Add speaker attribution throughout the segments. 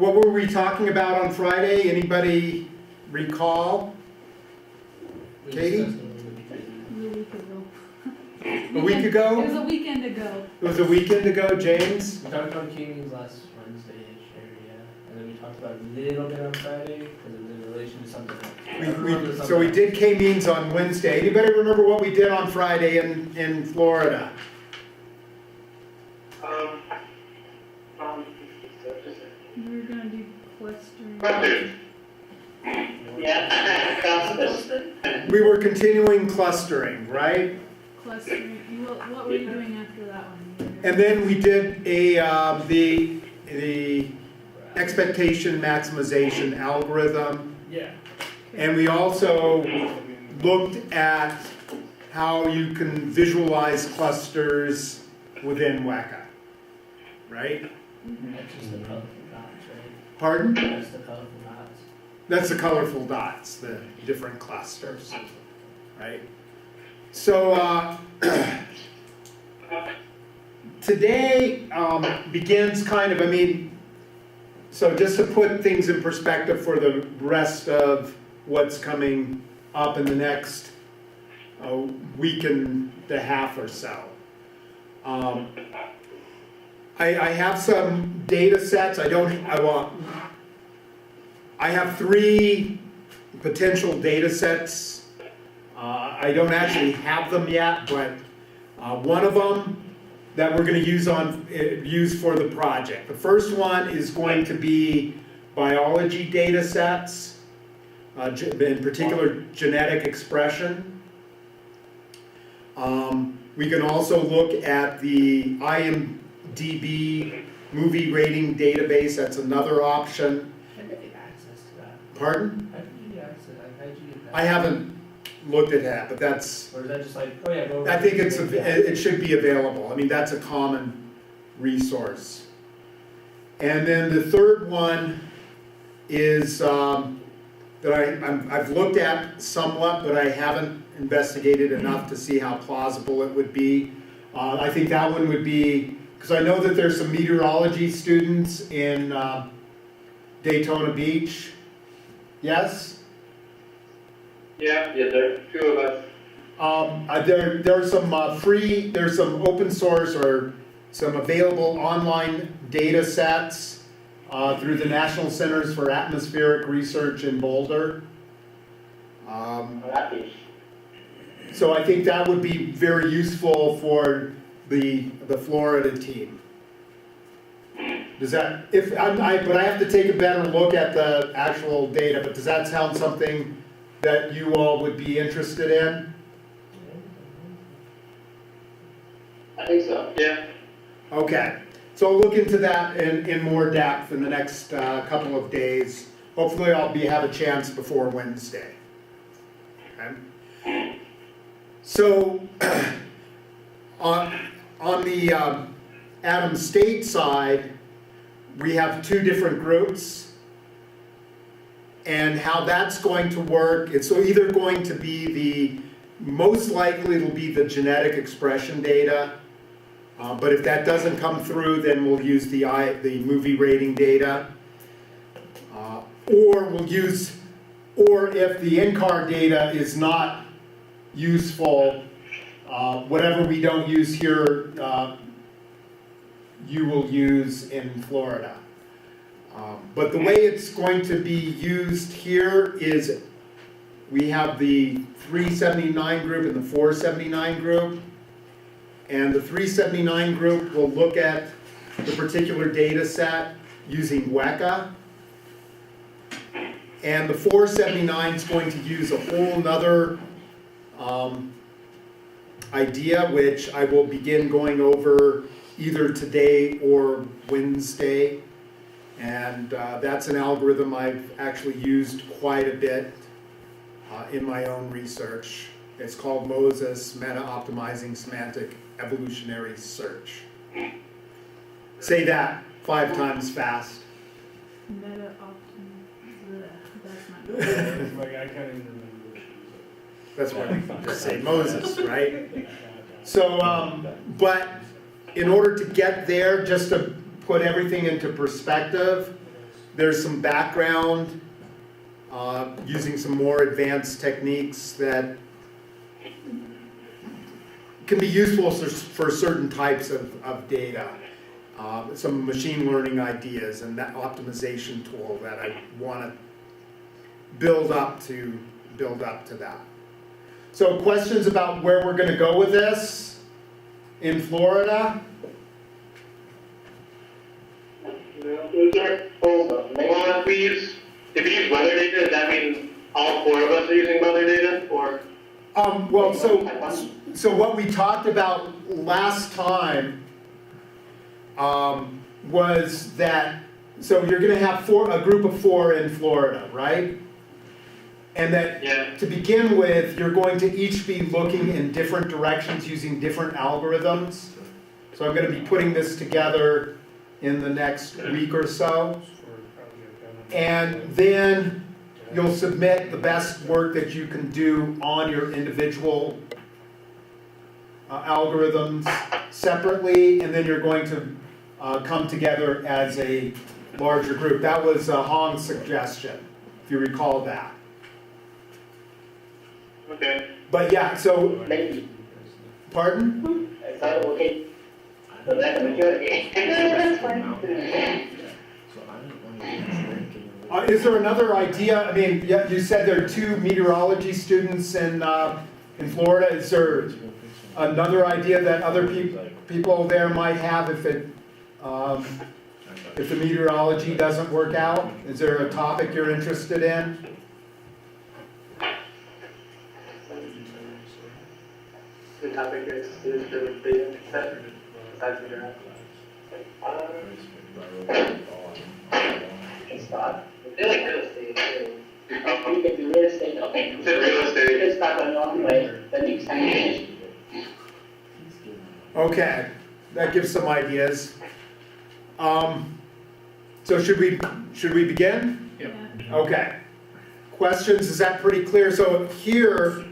Speaker 1: what were we talking about on Friday? Anybody recall?
Speaker 2: We
Speaker 1: Katie?
Speaker 2: discussed it
Speaker 3: A week ago.
Speaker 1: A week
Speaker 3: It was
Speaker 1: ago?
Speaker 3: a weekend ago.
Speaker 1: It was a weekend ago, James?
Speaker 2: We talked about King's last Wednesday-ish area, and then we talked about a little bit on Friday, because it was in relation to something else.
Speaker 1: So we did K-means on Wednesday. Anybody remember what we did on Friday in Florida?
Speaker 3: We were gonna do clustering.
Speaker 1: We were continuing clustering, right?
Speaker 3: Clustering. What were you doing after that one?
Speaker 1: And then we did the expectation maximization algorithm.
Speaker 2: Yeah.
Speaker 1: And we also looked at how you can visualize clusters within Weka, right?
Speaker 2: That's just the colorful dots, right?
Speaker 1: Pardon?
Speaker 2: That's the colorful dots.
Speaker 1: That's the colorful dots, the different clusters, right? So today begins kind of, so just to put things in perspective for the rest of what's coming up in the next week and a half or so. I have some data sets. I have 3 potential data sets. I don't actually have them yet, but one of them that we're going to use for the project. The first one is going to be biology data sets, in particular genetic expression. We can also look at the IMDb movie rating database. That's another option.
Speaker 2: How did you get access to that?
Speaker 1: Pardon?
Speaker 2: How did you get access? How did you get that?
Speaker 1: I haven't looked at that, but that's,
Speaker 2: Or is that just like, oh yeah, go over.
Speaker 1: I think it should be available. That's a common resource. And then the third one is that I've looked at somewhat, but I haven't investigated enough to see how plausible it would be. I think that one would be, because I know that there's some meteorology students in Daytona Beach. Yes?
Speaker 4: Yeah, there are 2 of us.
Speaker 1: There's some there's some open source or some available online data sets through the National Centers for Atmospheric Research in Boulder. So I think that would be very useful for the Florida team. Does that, but I have to take a better look at the actual data, but does that sound something that you all would be interested in?
Speaker 4: I think so. Yeah.
Speaker 1: Okay, so I'll look into that in more depth in the next couple of days. Hopefully I'll have a chance before Wednesday. Okay. So on the Adams State side, we have 2 different groups. And how that's going to work, it's either going to be most likely it'll be the genetic expression data, but if that doesn't come through, then we'll use the movie rating data, or if the NCAR data is not useful, whatever we don't use here, you will use in Florida. But the way it's going to be used here is we have the 379 group and the 479 group. And the 379 group will look at the particular data set using Weka. And the 479 is going to use a whole nother idea, which I will begin going over either today or Wednesday. And that's an algorithm I've actually used quite a bit in my own research. It's called MOSES, Meta-Optimizing Semantic Evolutionary Search. Say that 5 times fast.
Speaker 3: That's not
Speaker 2: Like, I can't even remember.
Speaker 1: That's what we just say, Moses, right? So, but in order to get there, just to put everything into perspective, there's some background using some more advanced techniques that can be useful for certain types of data. Some machine learning ideas and that optimization tool that I want to build up to that. So questions about where we're going to go with this in Florida?
Speaker 4: Well, if we use weather data, does that mean all four of us are using weather data, or?
Speaker 1: Well, so what we talked about last time was that, so you're gonna have a group of 4 in Florida, right? And that,
Speaker 4: Yeah.
Speaker 1: to begin with, you're going to each be looking in different directions using different algorithms. So I'm gonna be putting this together in the next week or so. And then you'll submit the best work that you can do on your individual algorithms separately, and then you're going to come together as a larger group. That was Hong's suggestion, if you recall that.
Speaker 4: Okay.
Speaker 1: But yeah, so,
Speaker 5: Maybe.
Speaker 1: pardon?
Speaker 5: I thought, okay. So that's a majority. That's fine.
Speaker 1: Is there another idea? I mean, yeah, you said there are 2 meteorology students in Florida. Is there another idea that other people there might have if the meteorology doesn't work out? Is there a topic you're interested in?
Speaker 5: The topic is the data set. Besides the it's not. I feel like real estate too. You can do real estate, okay.
Speaker 4: Is it real estate?
Speaker 5: It's not going on way. The next time.
Speaker 1: Okay, that gives some ideas. So should we begin?
Speaker 3: Yeah.
Speaker 1: Okay. Questions, is that pretty clear? So here,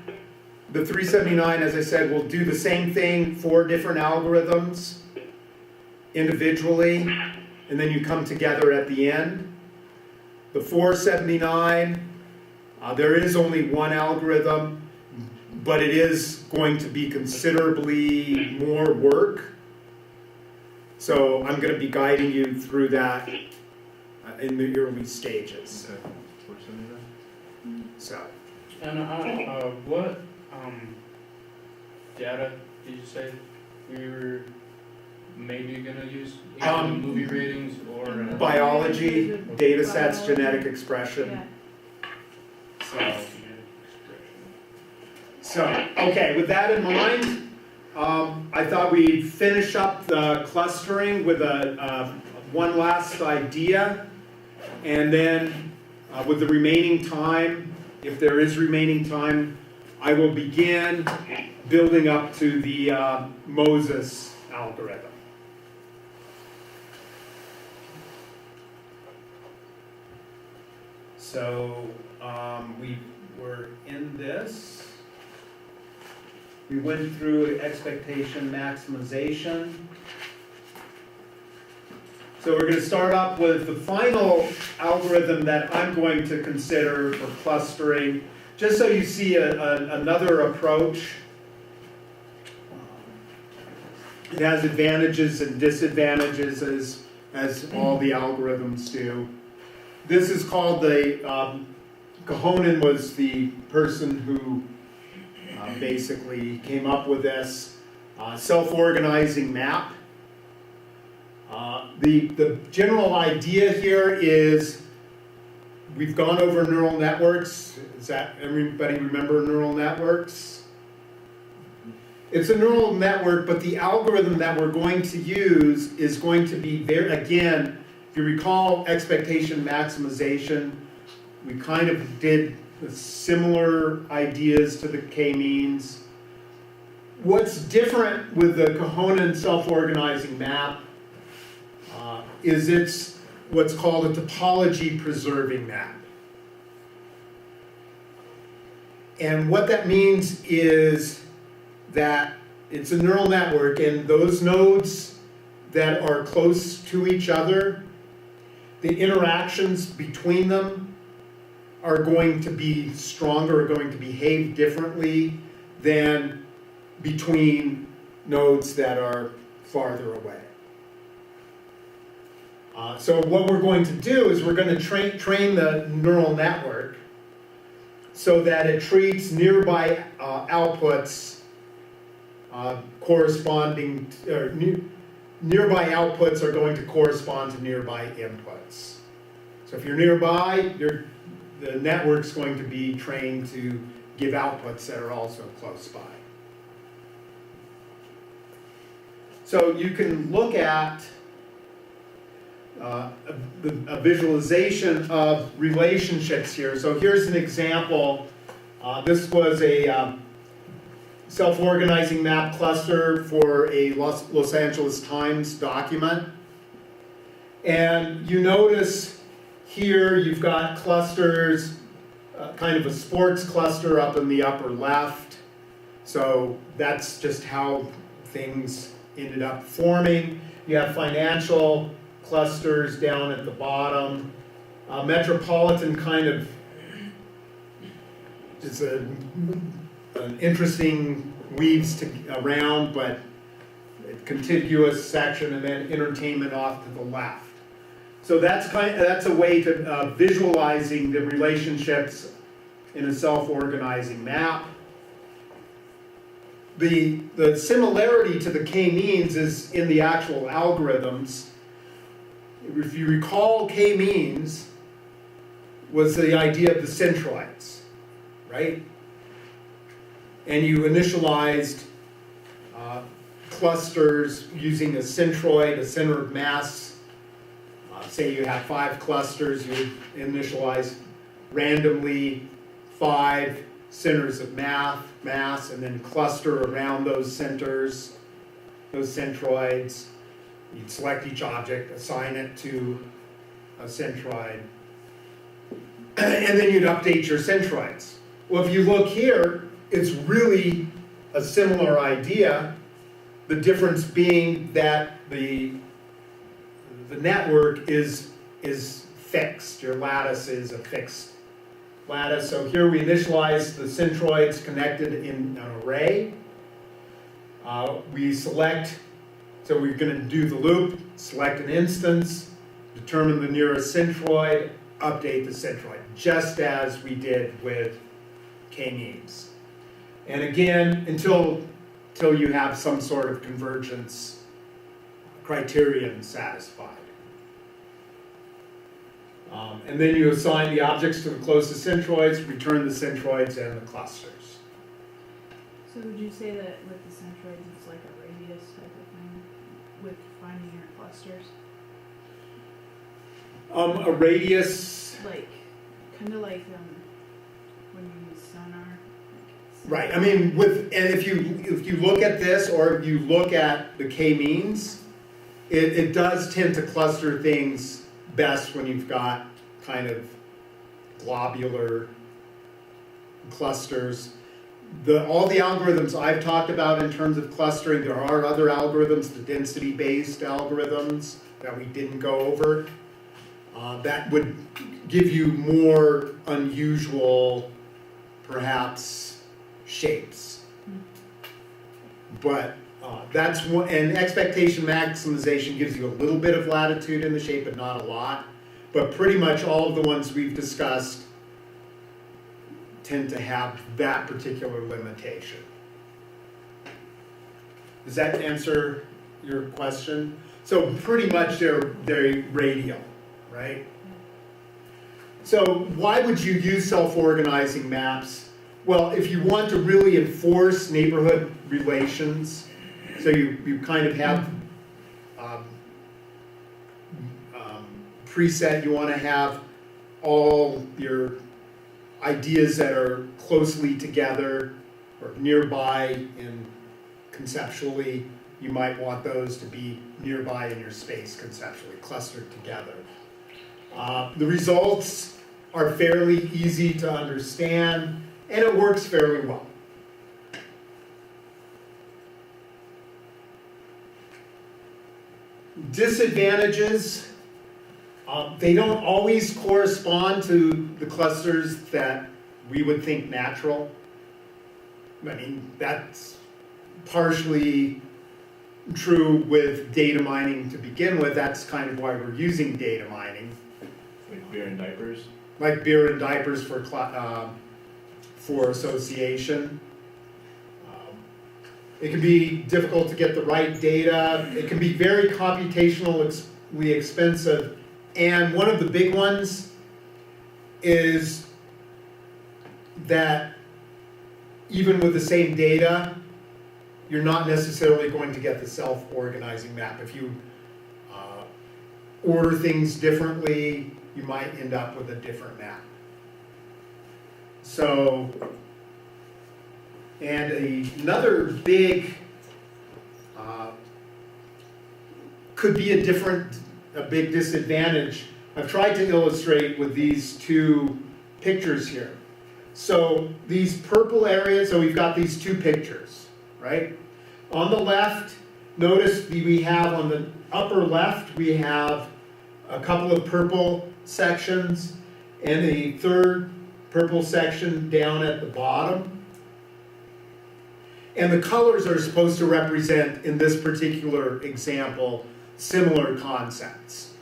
Speaker 1: the 379, as I said, will do the same thing, 4 different algorithms individually, and then you come together at the end. The 479, there is only one algorithm, but it is going to be considerably more work. So I'm going to be guiding you through that in the early stages. So.
Speaker 6: And what data did you say we were maybe gonna use? Movie ratings or?
Speaker 1: Biology, data sets, genetic expression.
Speaker 3: Yeah.
Speaker 1: So, okay, with that in mind, I thought we'd finish up the clustering with one last idea. And then with the remaining time, if there is remaining time, I will begin building up to the Moses algorithm. So we were in this. We went through expectation maximization. So we're going to start up with the final algorithm that I'm going to consider for clustering, just so you see another approach. It has advantages and disadvantages as all the algorithms do. This is called Kohonen was the person who basically came up with this self-organizing map. The general idea here is we've gone over neural networks. Does that everybody remember neural networks? It's a neural network, but the algorithm that we're going to use is going to be there again. If you recall expectation maximization, we kind of did similar ideas to the k-means. What's different with the Kohonen self-organizing map is it's what's called a topology preserving map. And what that means is that it's a neural network, and those nodes that are close to each other, the interactions between them are going to be stronger, are going to behave differently than between nodes that are farther away. So what we're going to do is we're going to train the neural network so that it treats nearby outputs nearby outputs are going to correspond to nearby inputs. So if you're nearby, the network's going to be trained to give outputs that are also close by. So you can look at a visualization of relationships here. So here's an example. This was a self-organizing map cluster for a Los Angeles Times document. And you notice here you've got clusters, kind of a sports cluster up in the upper left. So that's just how things ended up forming. You have financial clusters down at the bottom. Metropolitan kind of is an interesting weaves around, but a contiguous section, and then entertainment off to the left. So that's a way to visualizing the relationships in a self-organizing map. The similarity to the k-means is in the actual algorithms. If you recall, k-means was the idea of the centroids, right? And you initialized clusters using a centroid, a center of mass. Say you have 5 clusters, you initialize randomly 5 centers of mass, and then cluster around those centers, those centroids. You'd select each object, assign it to a centroid, and then you'd update your centroids. Well, if you look here, it's really a similar idea, the difference being that the network is fixed. Your lattice is a fixed lattice. So here we initialize the centroids connected in an array. We select, so we're going to do the loop, select an instance, determine the nearest centroid, update the centroid, just as we did with k-means. And again, until you have some sort of convergence criterion satisfied. And then you assign the objects to the closest centroids, return the centroids and the clusters.
Speaker 3: So would you say that with the centroids, it's like a radius type of thing with finding your clusters?
Speaker 1: A radius,
Speaker 3: Like, kind of like when you use sonar.
Speaker 1: right? I mean, and if you look at this, or if you look at the k-means, it does tend to cluster things best when you've got kind of globular clusters. All the algorithms I've talked about in terms of clustering, there are other algorithms, the density-based algorithms that we didn't go over, that would give you more unusual, perhaps, shapes. But that's one, and expectation maximization gives you a little bit of latitude in the shape, but not a lot. But pretty much all of the ones we've discussed tend to have that particular limitation. Does that answer your question? So pretty much they're radial, right? So why would you use self-organizing maps? Well, if you want to really enforce neighborhood relations, so you kind of have preset, you want to have all your ideas that are closely together or nearby, and conceptually you might want those to be nearby in your space conceptually, clustered together. The results are fairly easy to understand, and it works fairly well. Disadvantages, They don't always correspond to the clusters that we would think natural. I mean, that's partially true with data mining to begin with. That's kind of why we're using data mining.
Speaker 6: Like beer and diapers?
Speaker 1: Like beer and diapers for association. It can be difficult to get the right data. It can be very computationally expensive. And one of the big ones is that even with the same data, you're not necessarily going to get the self-organizing map. If you order things differently, you might end up with a different map. So, and another big, could be a big disadvantage. I've tried to illustrate with these two pictures here. So these purple areas, so we've got these two pictures, right? On the left, notice we have on the upper left, we have a couple of purple sections and a third purple section down at the bottom. And the colors are supposed to represent, in this particular example, similar concepts.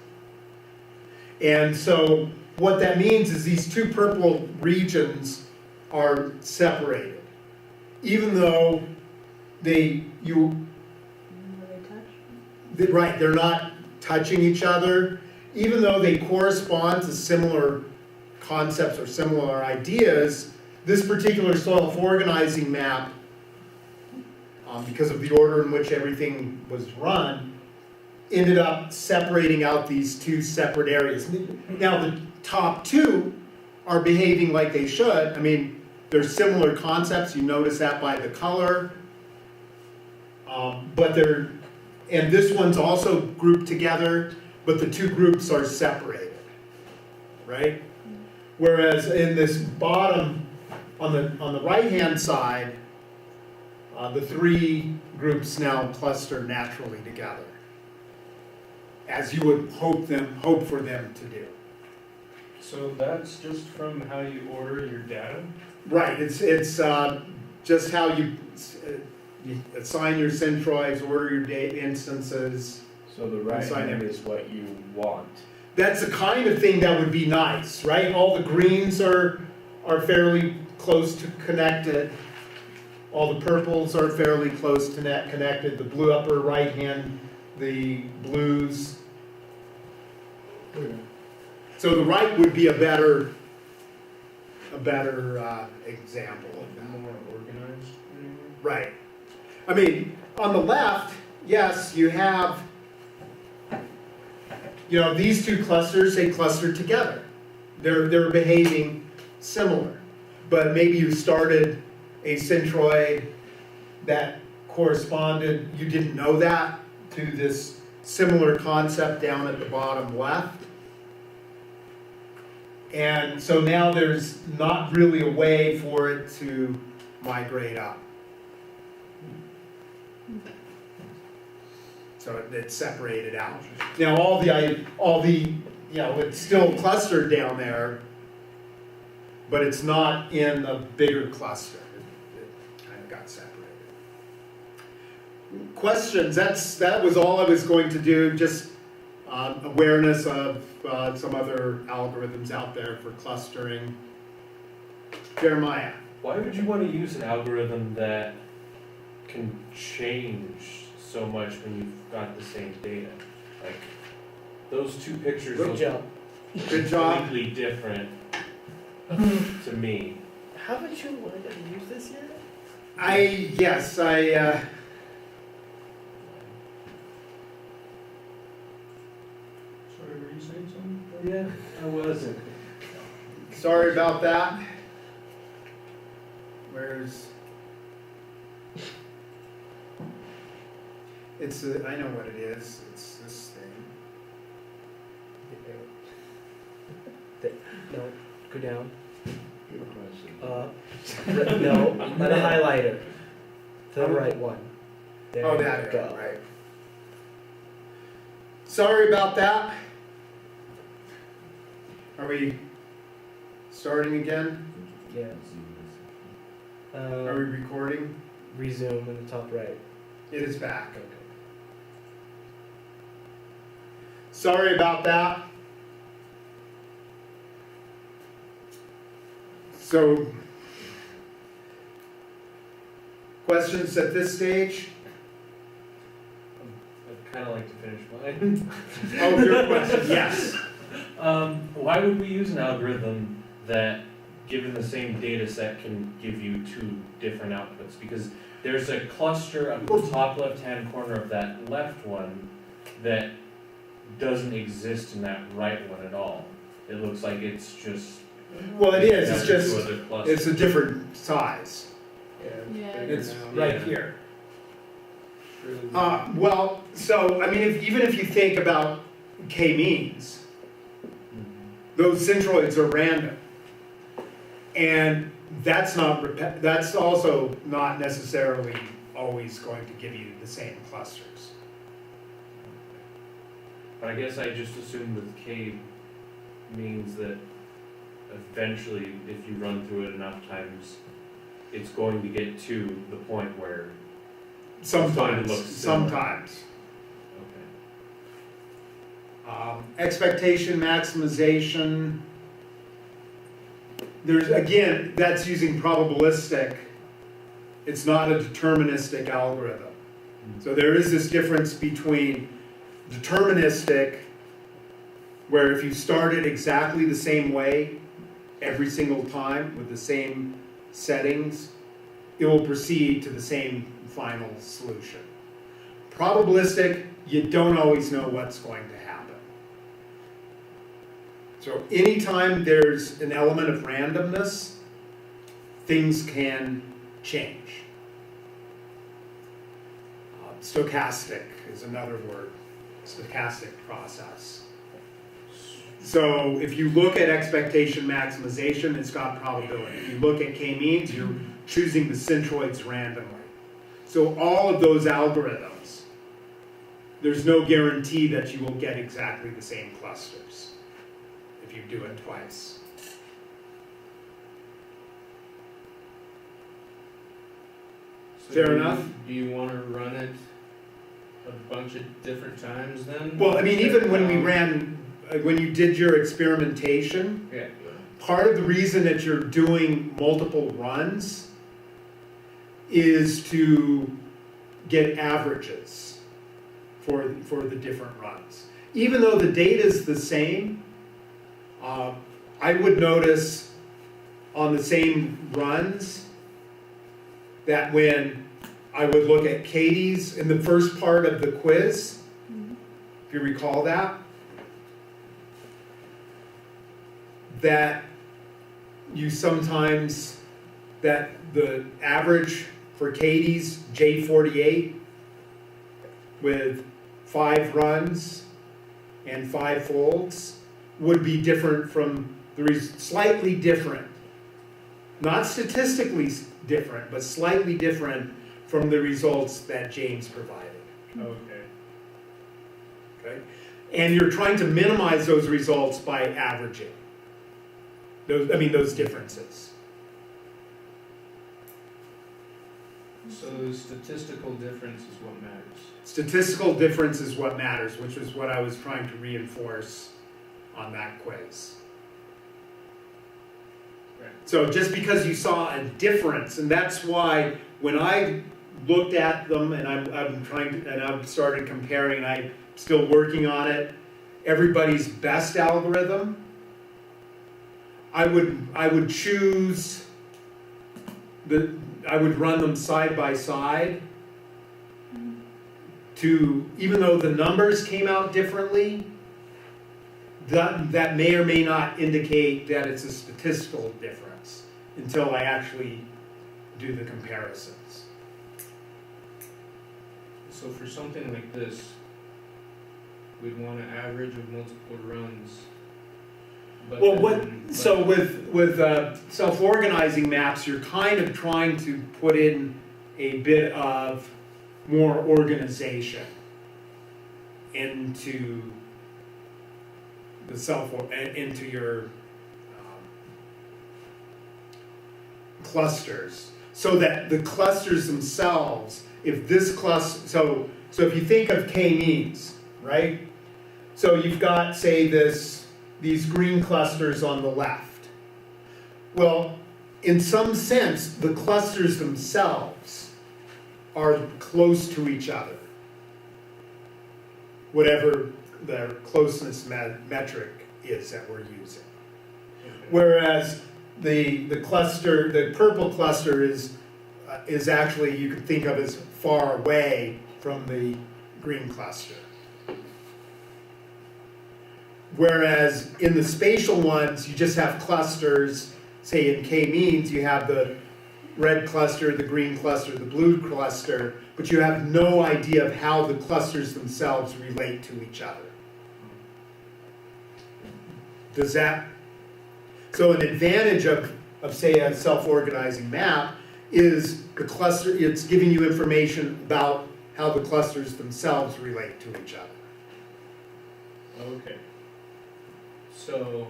Speaker 1: And so what that means is these two purple regions are separated. Even though
Speaker 3: Where they touch?
Speaker 1: right, they're not touching each other, even though they correspond to similar concepts or similar ideas, this particular self-organizing map, because of the order in which everything was run, ended up separating out these two separate areas. Now the top two are behaving like they should. I mean, they're similar concepts, you notice that by the color. And this one's also grouped together, but the two groups are separated, right? Whereas in this bottom, on the right-hand side, the three groups now cluster naturally together, as you would hope for them to do.
Speaker 6: So that's just from how you order your data?
Speaker 1: Right, it's just how you assign your centroids, order your data instances.
Speaker 7: So the right
Speaker 1: Assign
Speaker 7: hand
Speaker 1: it.
Speaker 7: is what you want.
Speaker 1: That's the kind of thing that would be nice, right? All the greens are fairly close to connected. All the purples are fairly close to connected. The blue upper right hand, the blues. So the right would be a better example of that.
Speaker 6: More organized?
Speaker 1: Right. I mean, on the left, yes, you have, these two clusters, they cluster together. They're behaving similar. But maybe you started a centroid that corresponded, you didn't know that, to this similar concept down at the bottom left. And so now there's not really a way for it to migrate up. So it's separated out. Now all the it's still clustered down there, but it's not in the bigger cluster. It kind of got separated. Questions, that was all I was going to do, just awareness of some other algorithms out there for clustering. Jeremiah.
Speaker 8: Why would you want to use an algorithm that can change so much when you've got the same data? Like, those two pictures
Speaker 7: Good
Speaker 8: look
Speaker 7: job.
Speaker 1: Good job.
Speaker 8: completely different to me.
Speaker 7: Haven't you learned how to use this yet?
Speaker 1: Yes,
Speaker 6: Sorry, were you saying something?
Speaker 8: Yeah, I wasn't.
Speaker 1: sorry about that. I know what it is, it's this thing.
Speaker 7: No, go down. No, not a highlighter. The right one. There
Speaker 1: Oh,
Speaker 7: you
Speaker 1: that,
Speaker 7: go.
Speaker 1: right. Sorry about that. Are we starting again?
Speaker 7: Yeah.
Speaker 1: Are we recording?
Speaker 7: Resume in the top right.
Speaker 1: It is back.
Speaker 7: Okay.
Speaker 1: Sorry about that. So, questions at this stage?
Speaker 8: I'd kinda like to finish mine.
Speaker 1: Oh, your question, yes.
Speaker 8: Why would we use an algorithm that, given the same data set, can give you two different outputs? Because there's a cluster up the top left-hand corner of that left one that doesn't exist in that right one at all. It looks like it's just.
Speaker 1: Well, it is, it's
Speaker 8: two
Speaker 1: just,
Speaker 8: other clusters.
Speaker 1: it's a different size.
Speaker 3: Yeah.
Speaker 1: It's
Speaker 8: Yeah.
Speaker 1: right here. Well, so, I mean, even if you think about k-means,
Speaker 8: Mhm.
Speaker 1: those centroids are random. And that's also not necessarily always going to give you the same clusters.
Speaker 8: But I guess I just assumed with K means that eventually, if you run through it enough times, it's going to get to the point where,
Speaker 1: Sometimes,
Speaker 8: looks similar.
Speaker 1: sometimes.
Speaker 8: okay.
Speaker 1: Expectation maximization. There's, again, that's using probabilistic. It's not a deterministic algorithm. So there is this difference between deterministic, where if you start it exactly the same way every single time with the same settings, it will proceed to the same final solution. Probabilistic, you don't always know what's going to happen. So anytime there's an element of randomness, things can change. Stochastic is another word, stochastic process. So if you look at expectation maximization, it's got probability. If you look at k-means, you're choosing the centroids randomly. So all of those algorithms, there's no guarantee that you will get exactly the same clusters if you do it twice.
Speaker 6: So
Speaker 1: Fair
Speaker 6: do you-
Speaker 1: enough.
Speaker 6: Do you wanna run it a bunch of different times then?
Speaker 1: Well, I mean, even when we ran, when you did your experimentation,
Speaker 6: Yeah.
Speaker 1: part of the reason that you're doing multiple runs is to get averages for the different runs. Even though the data is the same, I would notice on the same runs that when I would look at Katie's in the first part of the quiz, if you recall that you sometimes, that the average for Katie's J48 with 5 runs and 5 folds would be different from slightly different. Not statistically different, but slightly different from the results that James provided.
Speaker 6: Okay.
Speaker 1: Okay? And you're trying to minimize those results by averaging. Those differences.
Speaker 6: So the statistical difference is what matters.
Speaker 1: Statistical difference is what matters, which is what I was trying to reinforce on that quiz.
Speaker 6: Right.
Speaker 1: So just because you saw a difference, and that's why when I looked at them and I've started comparing, and I'm still working on it, everybody's best algorithm, I would choose I would run them side by side to, even though the numbers came out differently, that may or may not indicate that it's a statistical difference until I actually do the comparisons.
Speaker 6: So for something like this, we'd want an average of multiple runs. But
Speaker 1: Well,
Speaker 6: then-
Speaker 1: so with self-organizing maps, you're kind of trying to put in a bit of more organization into into your clusters, so that the clusters themselves, if this cluster, so if you think of k-means, right? So you've got, say, these green clusters on the left. Well, in some sense, the clusters themselves are close to each other, whatever the closeness metric is that we're using. Whereas the cluster, the purple cluster is actually, you could think of as far away from the green cluster. Whereas in the spatial ones, you just have clusters, say in k-means, you have the red cluster, the green cluster, the blue cluster, but you have no idea of how the clusters themselves relate to each other. Does that, so an advantage of say a self-organizing map is the cluster, it's giving you information about how the clusters themselves relate to each other.
Speaker 6: Okay. So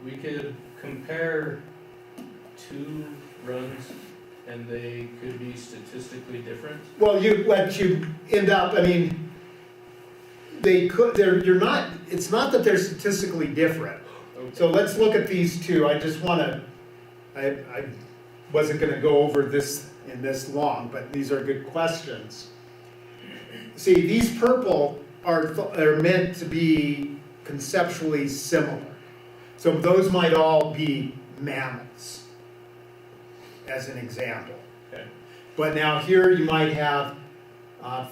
Speaker 6: we could compare two runs and they could be statistically different?
Speaker 1: Well, what you end up, I mean, it's not that they're statistically different.
Speaker 6: Okay.
Speaker 1: So let's look at these two. I just wanna, I wasn't gonna go over this in this long, but these are good questions. See, these purple are meant to be conceptually similar. So those might all be mammals, as an example.
Speaker 6: Okay.
Speaker 1: But now here you might have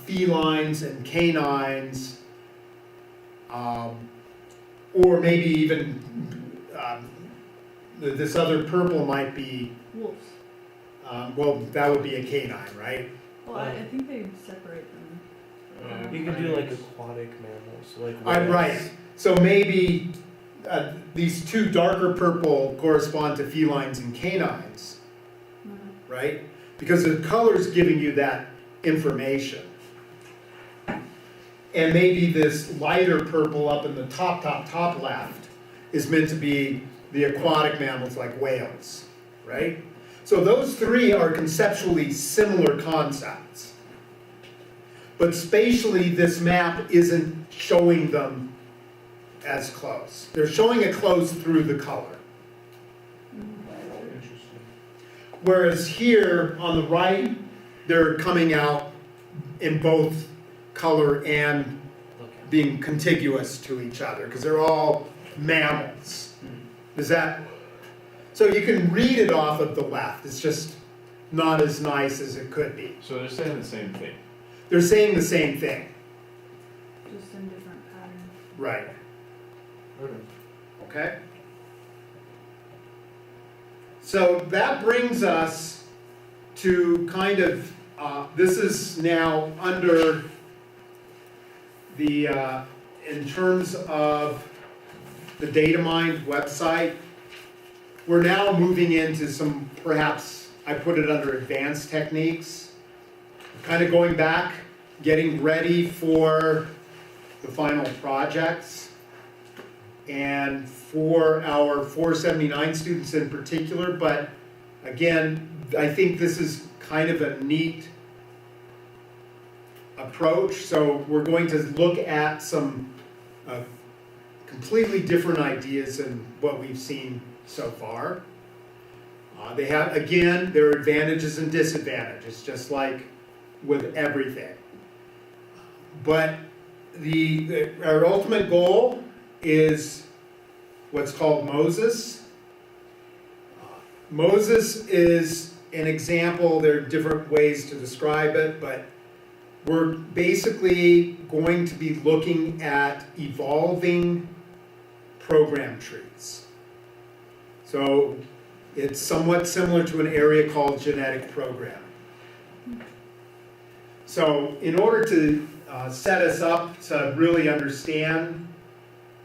Speaker 1: felines and canines, or maybe even this other purple might be,
Speaker 3: Wolves.
Speaker 1: well, that would be a canine, right?
Speaker 3: Well, I think they separate them.
Speaker 7: You can do like aquatic mammals, like
Speaker 1: Right.
Speaker 7: whales.
Speaker 1: So maybe these two darker purple correspond to felines and canines, right? Because the color's giving you that information. And maybe this lighter purple up in the top left is meant to be the aquatic mammals like whales, right? So those three are conceptually similar concepts. But spatially, this map isn't showing them as close. They're showing it close through the color.
Speaker 6: Interesting.
Speaker 1: Whereas here on the right, they're coming out in both color and being contiguous to each other, because they're all mammals. Is that, so you can read it off of the left, it's just not as nice as it could be.
Speaker 9: So they're saying the same thing.
Speaker 1: They're saying the same thing,
Speaker 3: Just in different patterns.
Speaker 1: right? Okay? So that brings us to kind of, this is now under the, in terms of the DataMind website, we're now moving into some, perhaps, I put it under advanced techniques, kind of going back, getting ready for the final projects. And for our 479 students in particular, but again, I think this is kind of a neat approach. So we're going to look at some completely different ideas than what we've seen so far. They have, again, there are advantages and disadvantages, just like with everything. But our ultimate goal is what's called Moses. Moses is an example, there are different ways to describe it, but we're basically going to be looking at evolving program trees. So it's somewhat similar to an area called genetic programming. So in order to set us up to really understand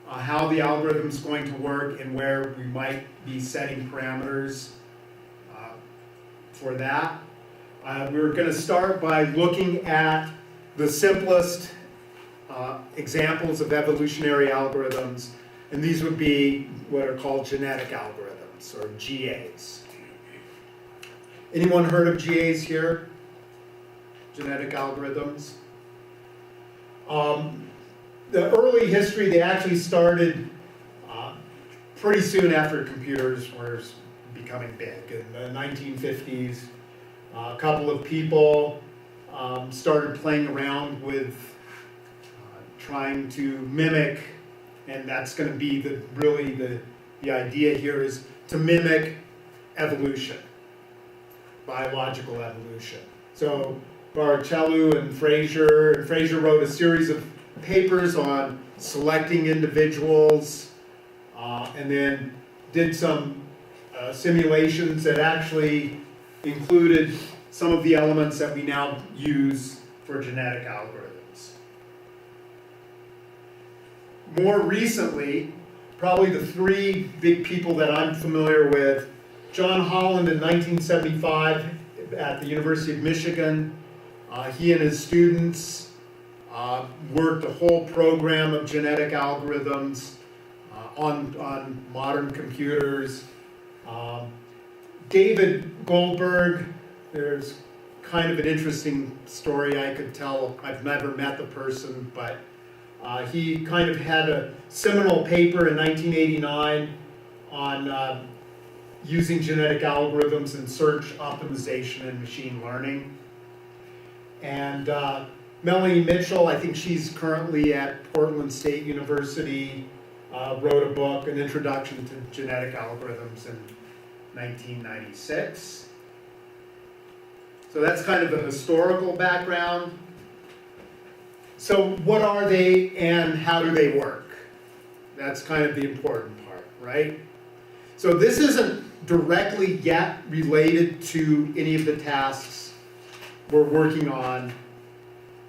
Speaker 1: how the algorithm is going to work and where we might be setting parameters for that, we're going to start by looking at the simplest examples of evolutionary algorithms, and these would be what are called genetic algorithms, or GAs. Anyone heard of GAs here? Genetic algorithms? The early history, they actually started pretty soon after computers were becoming big. In the 1950s, a couple of people started playing around with trying to mimic, and that's going to be the idea here is to mimic evolution, biological evolution. So Barcelo and Fraser wrote a series of papers on selecting individuals, and then did some simulations that actually included some of the elements that we now use for genetic algorithms. More recently, probably the three big people that I'm familiar with, John Holland in 1975 at the University of Michigan, he and his students worked a whole program of genetic algorithms on modern computers. David Goldberg, there's kind of an interesting story I could tell. I've never met the person, but he kind of had a seminal paper in 1989 on using genetic algorithms in search optimization and machine learning. And Melanie Mitchell, I think she's currently at Portland State University, wrote a book, An Introduction to Genetic Algorithms in 1996. So that's kind of a historical background. So what are they and how do they work? That's kind of the important part, right? So this isn't directly yet related to any of the tasks we're working on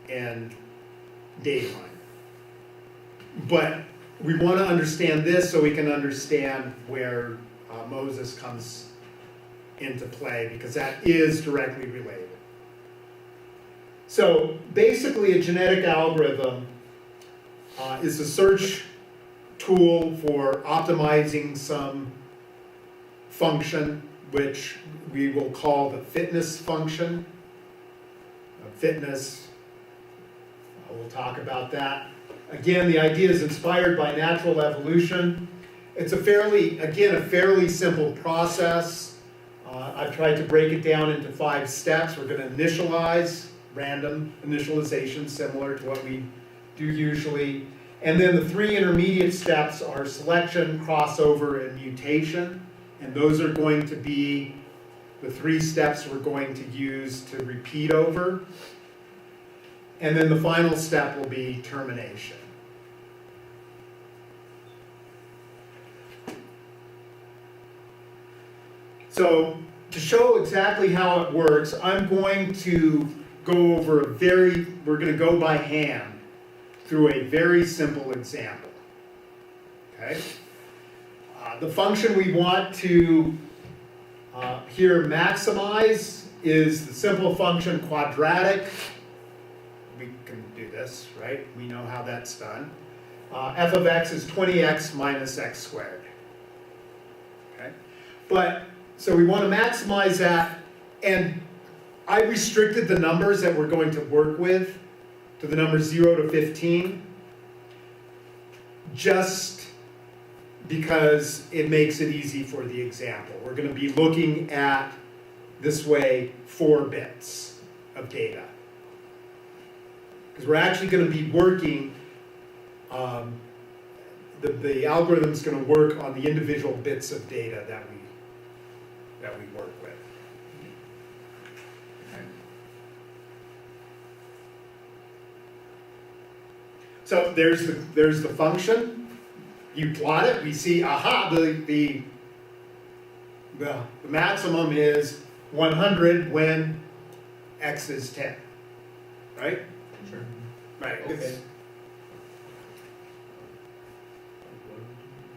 Speaker 1: in Dataline. But we want to understand this so we can understand where Moses comes into play, because that is directly related. So basically a genetic algorithm is a search tool for optimizing some function, which we will call the fitness function. Fitness, we'll talk about that. Again, the idea is inspired by natural evolution. It's a fairly simple process. I've tried to break it down into 5 steps. We're going to initialize, random initialization, similar to what we do usually. And then the 3 intermediate steps are selection, crossover, and mutation. And those are going to be the 3 steps we're going to use to repeat over. And then the final step will be termination. So to show exactly how it works, I'm going to go over we're going to go by hand through a very simple example. Okay? The function we want to here maximize is the simple function quadratic. We can do this, right? We know how that's done. F of x is 20x minus x squared. Okay? So we want to maximize that, and I restricted the numbers that we're going to work with to the numbers 0 to 15, just because it makes it easy for the example. We're going to be looking at, this way, 4 bits of data. Because we're actually going to be working, the algorithm's going to work on the individual bits of data that we work with. Okay. So there's the function. You plot it. We see, the maximum is 100 when x is 10. Right?
Speaker 6: Sure.
Speaker 1: Right.
Speaker 6: Okay.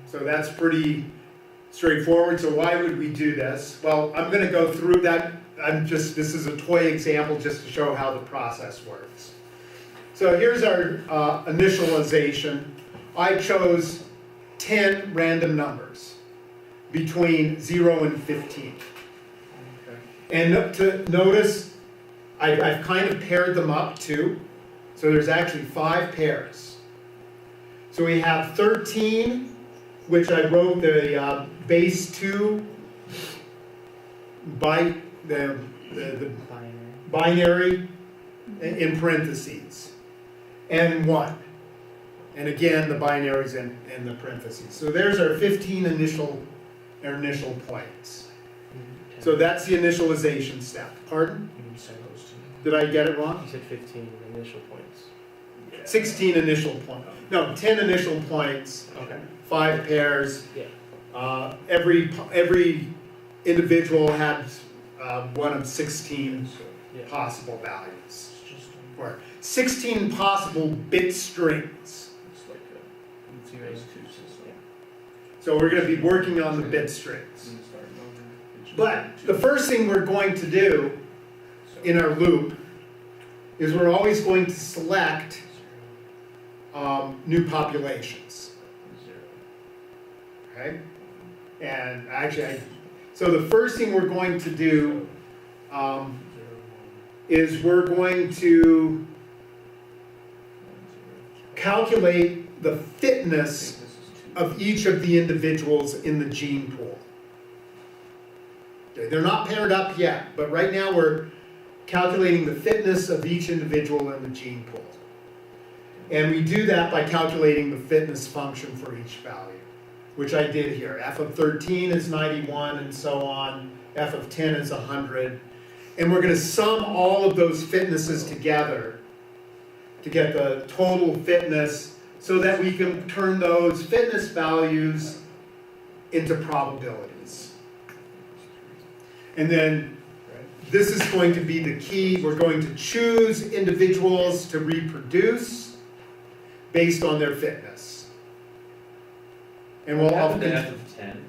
Speaker 1: So that's pretty straightforward. So why would we do this? Well, I'm going to go through that. This is a toy example just to show how the process works. So So here's our initialization. I chose 10 random numbers between 0 and 15.
Speaker 6: Okay.
Speaker 1: And to notice, I've kind of paired them up too. So there's actually 5 pairs. So we have 13, which I wrote the base 2 byte, the binary in parentheses, and 1. And again, the binaries in the parentheses. So there's our 15 initial points. So that's the initialization step. Pardon? Did I get it wrong?
Speaker 7: You said 15 initial points.
Speaker 1: 16 initial points. No, 10 initial points,
Speaker 7: Okay.
Speaker 1: 5 pairs.
Speaker 7: Yeah.
Speaker 1: Every individual had one of 16
Speaker 7: Yeah.
Speaker 1: possible values, or 16 possible bit strings. So we're going to be working on the bit strings. But the first thing we're going to do in our loop is we're always going to select new populations. Okay? And actually, so the first thing we're going to do is we're going to calculate the fitness of each of the individuals in the gene pool. Okay, they're not paired up yet, but right now we're calculating the fitness of each individual in the gene pool. And we do that by calculating the fitness function for each value, which I did here. F of 13 is 91 and so on. F of 10 is 100. And we're going to sum all of those fitnesses together to get the total fitness so that we can turn those fitness values into probabilities. And then this is going to be the key. We're going to choose individuals to reproduce based on their fitness. And we'll
Speaker 8: What happened to
Speaker 1: often,
Speaker 8: F of 10?